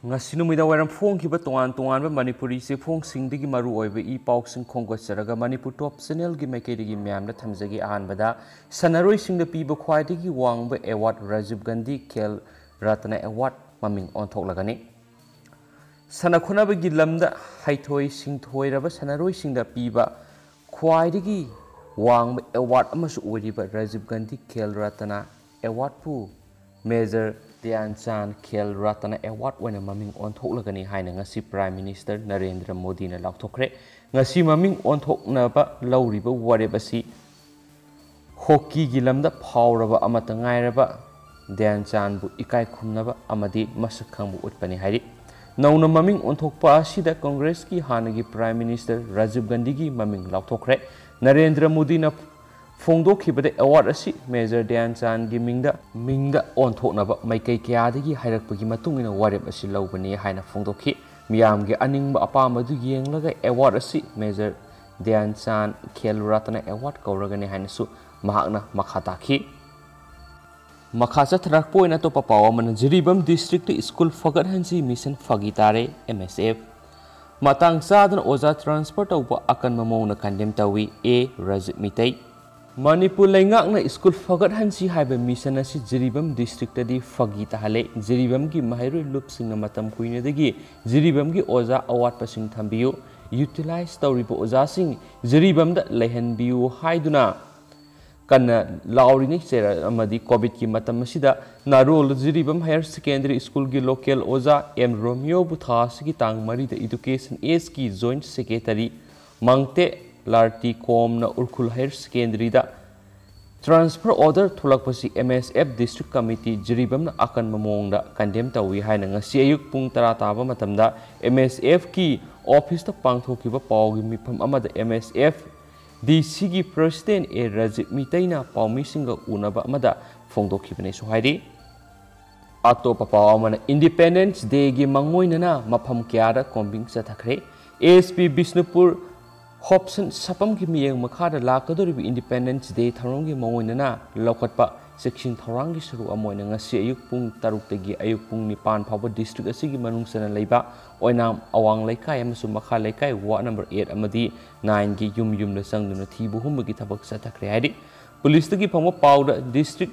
ngasi numida waram phong ki ba tongan tongan ba manipuri se phong sing digi maru oi ba I pauk sing khonggot saraga manipur top channel gi maikei digi myam na thamjagi ahan bada sanaroi sing da pi ba khwai digi wang ba award Rajiv Gandhi Khel Ratna award maming on thok lagani sana khuna ba gi lamda haithoi sing thoi ra ba sanaroi sing da pi ba khwai digi wang ba award amasu ori ba Rajiv Gandhi Khel Ratna award pu Major Dhyanchan Khel Ratna Award wana maming onthoklegani haina ngasi Prime Minister Narendra Modi na lauthokre ngasi maming onthoknaba lauriba warebasi hockey gi lamda phawraba amata ngairaba Dhyanchan bu ikai khumnaba amadi masak khangbu utpani hairi nauna maming onthokpa asida Congress ki hanagi Prime Minister Rajiv Gandhi gi maming lauthokre Narendra Modi na Fongdo Kibade award asi Major Dhyanchan gi mingda onthoknaba maikei kyadagi hairakpagi matungina warep asi laubani haina fongdoki miyam gi aningba apamba du yenglaga award asi Major Dhyanchan Khel Ratna award kauragani haina su mahakna makhataki makha thrakpoina to papawa man Jiribam district school fagat hansi mission fagitare MSF matang sadana oza transport upa akan mamona kandem tawi A Rajit Mitai Manipur Laingakna School Fagat Hansi Haiba Mission asi Jiribam District di Fagi Tahale Jiribam gi Mahiru Lup Singna Matam Kuina dagi Jiribam gi Oza Award Pasing Thambiyu utilize Tauriba Oza Sing Jiribam da Lehan Biu Haiduna Kana Laurini Sera Amadi Covid ki Matam Masida Narol Jiribam Higher Secondary School gi Local Oza M Romeo Buthas gi Tang Mari the Education Ace ki Joint Secretary Mangte Larti Kom na Urkul Higher Secondary da transfer order thulak pasi MSF District Committee Jiribam na akan mamong da condemn tawi haina ngasi ayuk pung tara taba matamda MSF ki office ta pangthokiba pawgi mifam amada MSF DC gi President A Rajit Mitaina pawmi singa unaba amada fongdokibane so hairi atopa pawamana Independence Day gi mangoinana mafam kyara kombing sathakre ASP Bisnupur Hobson Sapam ki miyeng makhada lakadoribi Independence Day tharonggi mawoinana lokhatpa section tharanggi saru amoina ngasi ayuk pung 6 tagi ayuk pung 9 phawba district asigi manungsana leiba oinam awang laikai amasung makha laikai ward number 8 amadi 9 gi yum na sangduna thibu humgi thabak sathakre haidi police tagi phangwa pawda district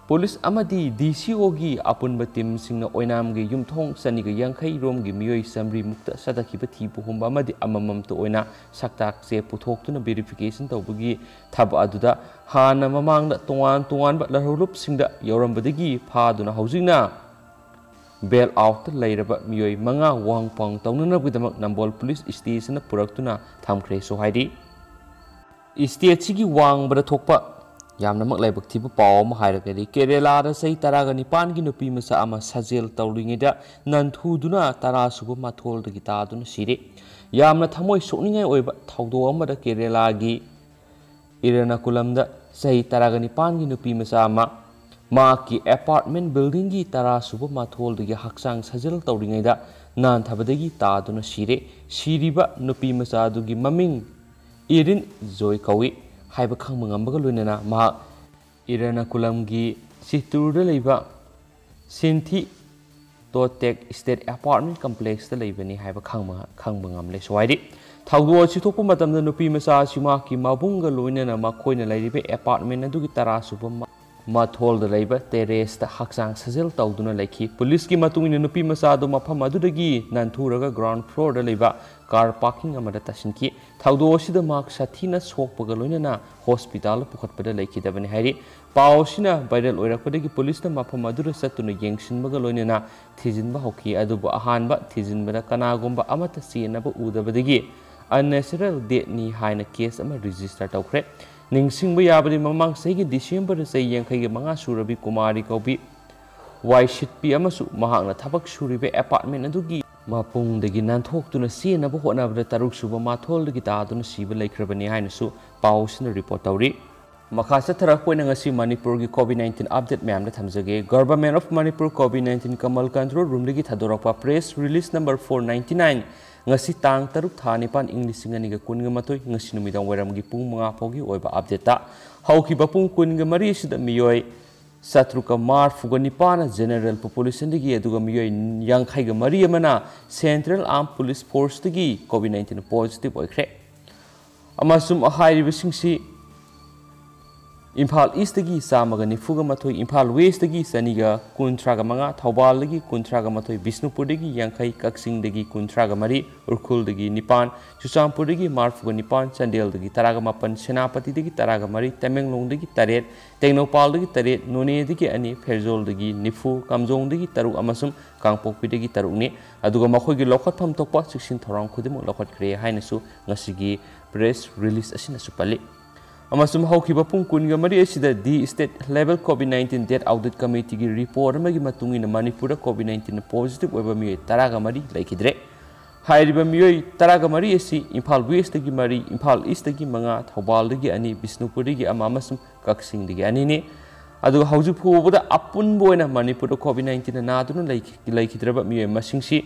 Police amadi DCO gi apunba team singna oinam gi yumthong saniga yangkhai rom gi miyoi samri mukta sadakhiba thibu humba amadi amamam to oina saktak se puthoktuna verification tawbugi thaba aduda hana mamangda tongan ba larhulup singda yorambadagi phaduna haujingna bail out lairaba miyoi manga wangpang tawnana bidamak Nambol Police Station puraktuna thamkhre so haidi state sigi wangbada thokpa Yamna mak laibak thibu paw ma hairagari Kerala da sei taraga nipan gi nupi masa ama Shajel Touringaida Nanthuduna tarasuba mathol da gita dun Sire yamna thamoi sokningai oiba thaudo amada Kerala gi Iranakulam da sei taraga nipan gi nupi masa ama ma ki apartment building gi tarasuba mathol da gi Hakchang Shajel Touringaida nan thabadagi ta dun Sire siriba nupi masa du gi maming Irin Joy kawi Haiba khang mangambaga loinana ma Iranakulam gi Siturda leiba Sinthi Totek State Apartment Complex da leibani haiba khang mangam le swaidi thawdo chithokpa matamda nupi masa sima ki mabunga loinana ma khoina leiribe apartment adugi tarasuba mathol da leiba terrace da Hakchang Shajel tawduna leikhi police ki matungina nupi masa do mafam adudagi nanthuraga ground floor da leiba car parking amada tasinki thawdo sida mak sathina sokpaga loinana hospital pukhatpada leikidabani hairi pawsina viral oirakpadagi police na mafam adura satuna yengsinbaga loinana thijinba hoki adubu ahanba thijinbada kanagomba amata sienaba udabadagi unnatural death ni haina case ama register tawkhre Ningsingba yabadi mamang segi December sa yangkhai gi manga surabi kumari kaubi Waishitpi amasu mahakna thabak suribe apartment adugi mapung dagi nanthokuna sienaba honabada taruk suba mathol dagi taaduna siba laikhrabani hainasu pawsina report tawri makha satharakpoina ngasi Manipur gi COVID-19 update mayamna thamjage Government of Manipur COVID-19 Kamal Control Room dagi thadorakpa press release number 499 ngasi tang taruk thanipan English nganiga kunga matoi ngasi numidang wairam gi pung mga phogi oiba update ta hauki bapung kunga mari sida miyoi Satruka Marfuga Nipana General Population Digi Aduga Miyoy Yankhaiga Maria Mana Central Armed Police Force Digi COVID-19 positive oikre. Amasum a high riving Impal East Digi Samaga Nifuga Matoi Impal West Digi Saniga Kuntraga Manga Taubal Digi Kuntraga Matoi Bisnupur Digi Yankai Kaksing Digi Kuntraga Mari Urkul Digi Nipan Chusampur Digi Marfuga Nipan Chandel Digi Taraga Mapan Senapati Digi Taraga Mari Tamenglong Digi Taret Technopal Digi Taret None Digi Ani Ferzol Digi Nifu Kamzong Digi Taru Amasum Kangpopi Digi Taruni Aduga Mahogi Lokat Pam Topa 16 Thorang Kudimu Lokat Kre Hainasu Ngasigi press release Asina Supali Amasum Hokiba Punkunga Mari Asida the state level COVID-19 death audit committee gi report amagi matungi na Manipura COVID-19 positive oiba mioi taraga mari laikidre hairiba mioi taraga mari asi Impal West gi mari Impal East gi manga Thobal gi ani Bisnupur gi ama amasum Kaksing gi ani ne adu hauju phuboda apun boina Manipura COVID-19 na duna laikidraba mioi masingsi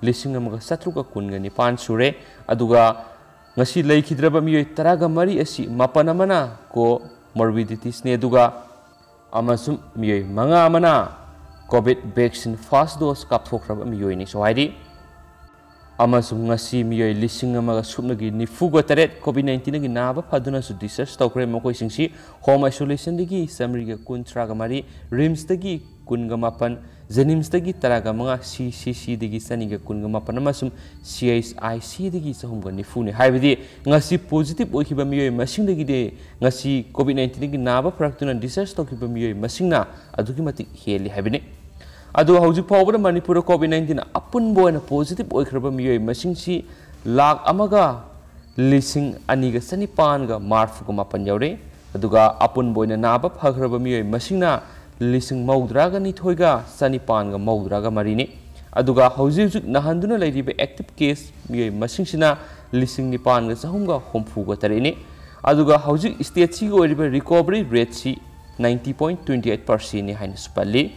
lising amaga satruka kunga ni pan sure aduga ngasi laikidraba mioi taraga mari asi mapana mana ko morbidities ne duga amasum mioi manga mana covid vaccine first dose kapthokraba mioi ni sohaidi amasum ngasi mioi lising amaga subnagi nifugo taret covid-19 gi naba phaduna su research tawkre mokoi singsi home isolation digi samriga kuntraga mari rims dagi kunga mapan Jenims dagi taraga manga CCC digi saniga kunga mapana masum CSIC digi sahumga nifuni haibidi ngasi positive oikiba mioi masing dagi de ngasi COVID-19 digi naba praktuna research tokiba mioi masingna adugi mati heli haibini adu hauji pawbada Manipura COVID-19 apun boina positive oikraba mioi masingsi lakh amaga lising aniga sanipanga marfuga mapan yaure aduga apun boina naba phagraba mioi masingna Lising Maudraga Nithoiga Sanipanga Maudraga Marini Aduga Hauzik Nahanduna Lady active case Mie Masingina Lising Nipanga Sahunga Homfuga Tarini Aduga Hauzik State Sigo recovery rate si 90.28% Hainspali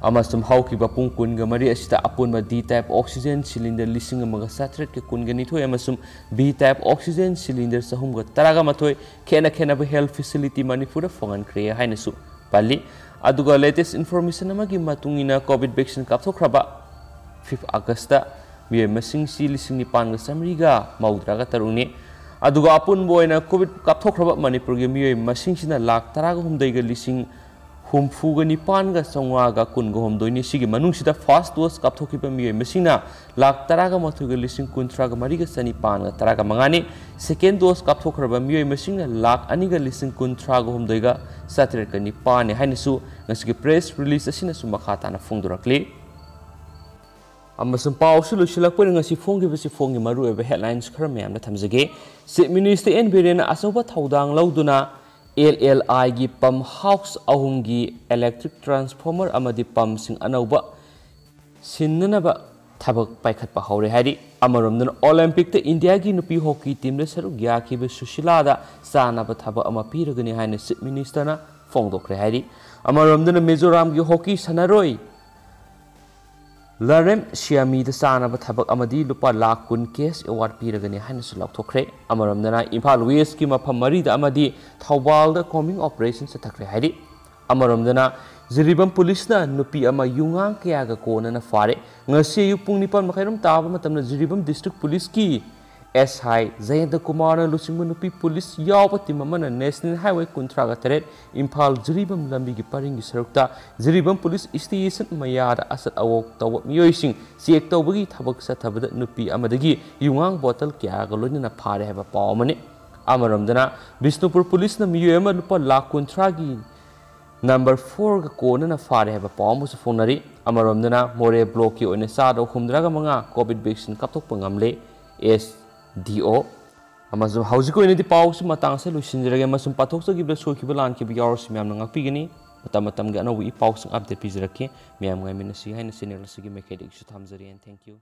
Amasum Hauki Bapung Kunga Maria Sita Apun D type oxygen cylinder listing amaga satret ke kunga nithoi amasum B type oxygen cylinder sahumga taraga matoi khena health facility Manipura fongan krea hainasu Pali aduga latest information amagi matungina COVID vaccine kapthokraba 5th August mi masing si lising nipan ga samriga maudraga taruni aduga apun boina COVID kapthokraba Manipur ge mi masing sina lakh taraga humdai ga lising humfuga nipan ga songwa ga kun ga homdoi ni sigi manung sida first dose kapthokiba mi masina lakh taraga mathuga lising kuntra ga mari ga sani pan ga taraga mangani second dose kapthokraba mi masina lakh ani ga lising kuntra ga homdoi ga satret ka nipan ne hainisu ngasigi press release asina su makhata na fungdurakli amasum pawsu lusilakpo ngasi fongi bisi fongi maru ebe headlines khara myam na thamjage Chief Minister N Birena asoba thaudang lauduna LLI gi pump house ahumgi electric transformer amadi pump sing anauba sinnanaba thabak paikhatpa haure hari amaromdana Olympic te India gi nupi hockey team le saru gya ki be Sushila da sanaba thaba ama piragani haine Chief Minister na fongdokre hari amaromdana Mizoram gi hockey sanaroi Larem Siami the sanaba thabak amadi lupa lakh kun case award piragani haine sulak thokre amaramdana Impal West ki mafam mari da amadi Thawbal da combing operation sa thakre hari amaramdana Jiribam police na nupi ama yungang kaya ga kona na fare ngasi yupung nipan makairam taba matamna Jiribam district police ki SI Zayanta Kumar Lusimu nupi police yawpati mamana National Highway Kuntraga Taret Impal Jiribam lambi gi paringi sarukta Jiribam police station mayada asat awok tawat miyoising siek tawbagi thabak sa thabada nupi amadagi yungang bottle kya ga loina phare haba pawmani amaramdana Bisnupur police na miyoyama lupa lakh kuntragi number 4 ga kona na fare haba pawmu sa fonari amaramdana More block ki oine sada humdraga manga COVID vaccine kapthok pangamle SDO Amazon Housiko in the Paus Matang Solution, Regamasum Patosa give the Soki Balan keep yours, Miam Pigani, Matamatam Gano, we pausing up the Pizaraki, Miam Minasi, and Senior Sigi Mechanic, Tamzari, and thank you.